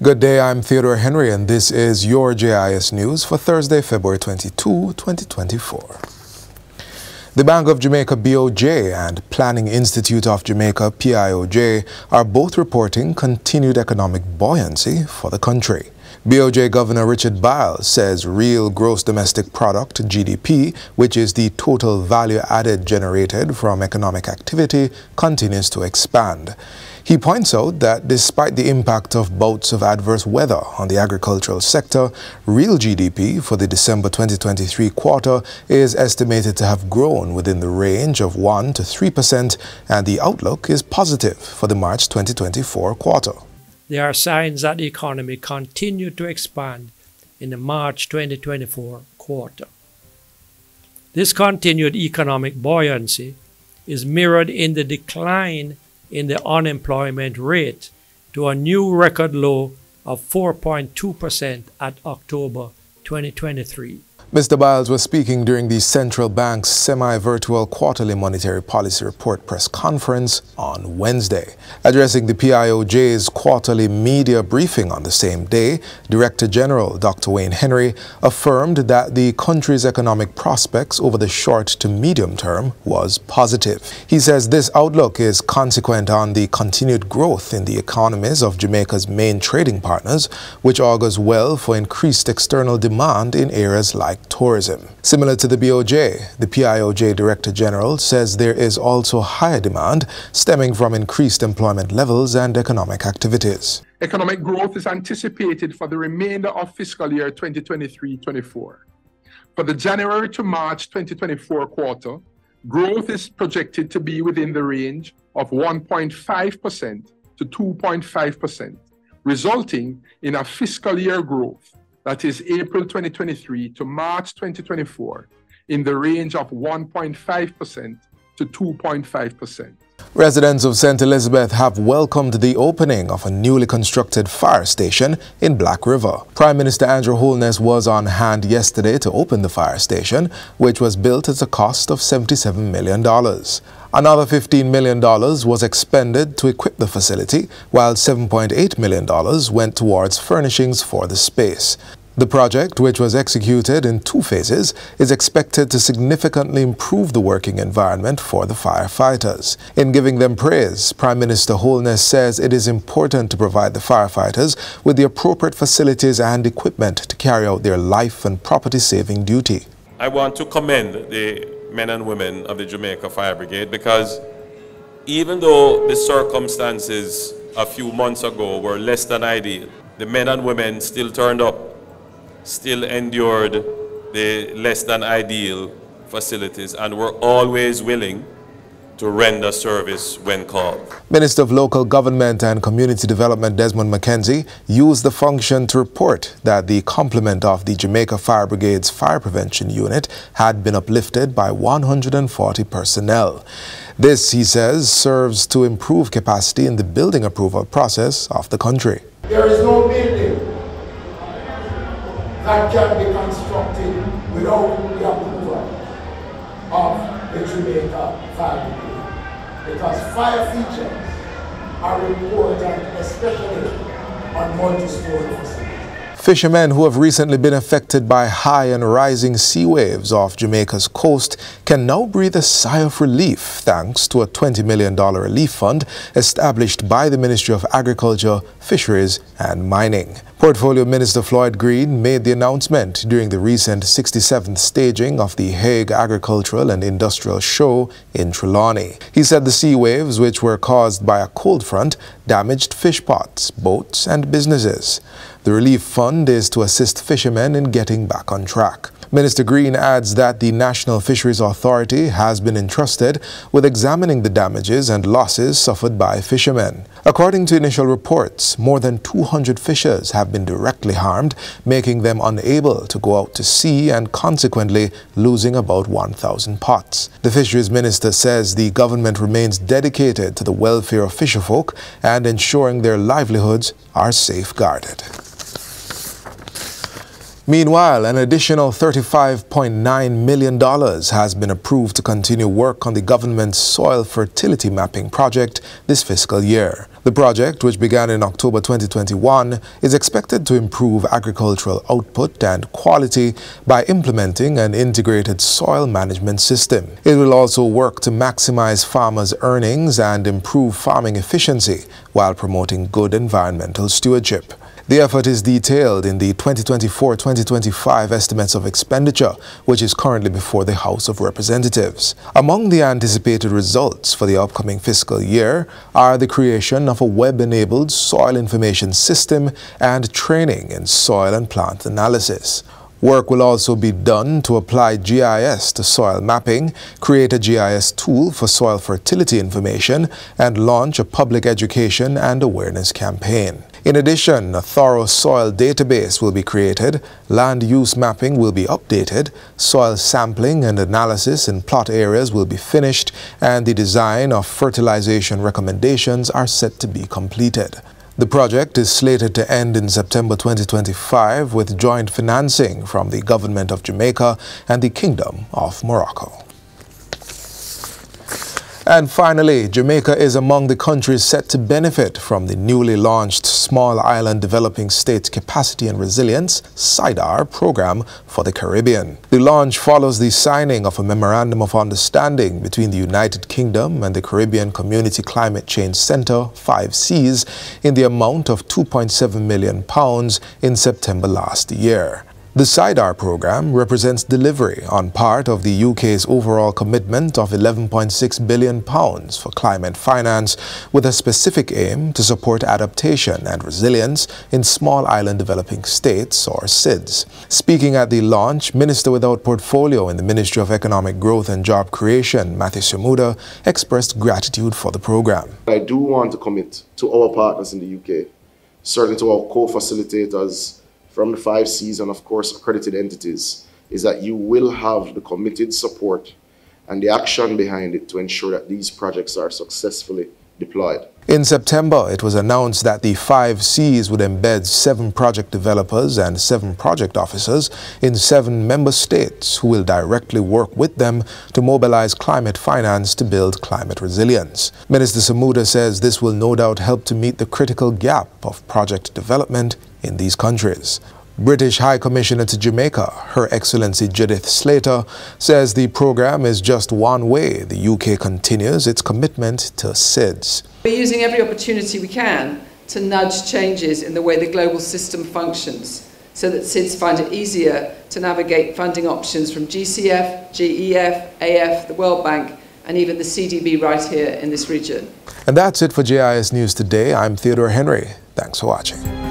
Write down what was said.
Good day, I'm Theodore Henry and this is your JIS News for Thursday, February 22, 2024. The Bank of Jamaica BOJ and Planning Institute of Jamaica PIOJ are both reporting continued economic buoyancy for the country. BOJ Governor Richard Biles says real gross domestic product (GDP), which is the total value added generated from economic activity, continues to expand. He points out that despite the impact of bouts of adverse weather on the agricultural sector, real GDP for the December 2023 quarter is estimated to have grown within the range of 1 to 3%, and the outlook is positive for the March 2024 quarter. There are signs that the economy continued to expand in the March 2024 quarter. This continued economic buoyancy is mirrored in the decline in the unemployment rate to a new record low of 4.2% at October 2023. Mr. Biles was speaking during the Central Bank's semi-virtual quarterly monetary policy report press conference on Wednesday. Addressing the PIOJ's quarterly media briefing on the same day, Director General Dr. Wayne Henry affirmed that the country's economic prospects over the short to medium term was positive. He says this outlook is consequent on the continued growth in the economies of Jamaica's main trading partners, which augurs well for increased external demand in areas like tourism. Similar to the BOJ, the PIOJ Director General says there is also higher demand stemming from increased employment levels and economic activities. Economic growth is anticipated for the remainder of fiscal year 2023-24. For the January to March 2024 quarter, growth is projected to be within the range of 1.5% to 2.5%, resulting in a fiscal year growth, that is April 2023 to March 2024, in the range of 1.5% to 2.5%. Residents of St. Elizabeth have welcomed the opening of a newly constructed fire station in Black River. Prime Minister Andrew Holness was on hand yesterday to open the fire station, which was built at a cost of $77 million. Another $15 million was expended to equip the facility, while $7.8 million went towards furnishings for the space. The project, which was executed in 2 phases, is expected to significantly improve the working environment for the firefighters. In giving them praise, Prime Minister Holness says it is important to provide the firefighters with the appropriate facilities and equipment to carry out their life and property-saving duty. I want to commend the men and women of the Jamaica Fire Brigade, because even though the circumstances a few months ago were less than ideal, the men and women still turned up, still endured the less than ideal facilities, and were always willing to render service when called. Minister of Local Government and Community Development Desmond McKenzie used the function to report that the complement of the Jamaica Fire Brigade's Fire Prevention Unit had been uplifted by 140 personnel. This, he says, serves to improve capacity in the building approval process of the country. There is no building that can be constructed without the approval of the Jamaica Fire Brigade, because fire features are important, especially on multi-story facilities. Fishermen who have recently been affected by high and rising sea waves off Jamaica's coast can now breathe a sigh of relief thanks to a $20 million relief fund established by the Ministry of Agriculture, Fisheries and Mining. Portfolio Minister Floyd Green made the announcement during the recent 67th staging of the Hague Agricultural and Industrial Show in Trelawney. He said the sea waves, which were caused by a cold front, damaged fish pots, boats and businesses. The relief fund is to assist fishermen in getting back on track. Minister Green adds that the National Fisheries Authority has been entrusted with examining the damages and losses suffered by fishermen. According to initial reports, more than 200 fishers have been directly harmed, making them unable to go out to sea and consequently losing about 1,000 pots. The Fisheries Minister says the government remains dedicated to the welfare of fisherfolk and ensuring their livelihoods are safeguarded. Meanwhile, an additional $35.9 million has been approved to continue work on the government's soil fertility mapping project this fiscal year. The project, which began in October 2021, is expected to improve agricultural output and quality by implementing an integrated soil management system. It will also work to maximize farmers' earnings and improve farming efficiency while promoting good environmental stewardship. The effort is detailed in the 2024-2025 estimates of expenditure, which is currently before the House of Representatives. Among the anticipated results for the upcoming fiscal year are the creation of a web-enabled soil information system and training in soil and plant analysis. Work will also be done to apply GIS to soil mapping, create a GIS tool for soil fertility information, and launch a public education and awareness campaign. In addition, a thorough soil database will be created, land use mapping will be updated, soil sampling and analysis in plot areas will be finished, and the design of fertilization recommendations are set to be completed. The project is slated to end in September 2025 with joint financing from the Government of Jamaica and the Kingdom of Morocco. And finally, Jamaica is among the countries set to benefit from the newly launched Small Island Developing States Capacity and Resilience (SIDAR) program for the Caribbean. The launch follows the signing of a Memorandum of Understanding between the United Kingdom and the Caribbean Community Climate Change Centre, 5Cs, in the amount of £2.7 million in September last year. The SIDAR program represents delivery on part of the UK's overall commitment of £11.6 billion for climate finance, with a specific aim to support adaptation and resilience in small island developing states, or SIDS. Speaking at the launch, Minister without portfolio in the Ministry of Economic Growth and Job Creation, Matthew Samuda, expressed gratitude for the program. I do want to commit to our partners in the UK, certainly to our co-facilitators from the 5Cs and, of course, accredited entities, is that you will have the committed support and the action behind it to ensure that these projects are successfully deployed. In September, it was announced that the 5Cs would embed 7 project developers and 7 project officers in 7 member states who will directly work with them to mobilize climate finance to build climate resilience. Minister Samuda says this will no doubt help to meet the critical gap of project development in these countries. British High Commissioner to Jamaica, Her Excellency Judith Slater, says the program is just one way the UK continues its commitment to SIDS. We're using every opportunity we can to nudge changes in the way the global system functions, so that SIDS find it easier to navigate funding options from GCF, GEF, AF, the World Bank, and even the CDB right here in this region. And that's it for JIS News Today. I'm Theodore Henry. Thanks for watching.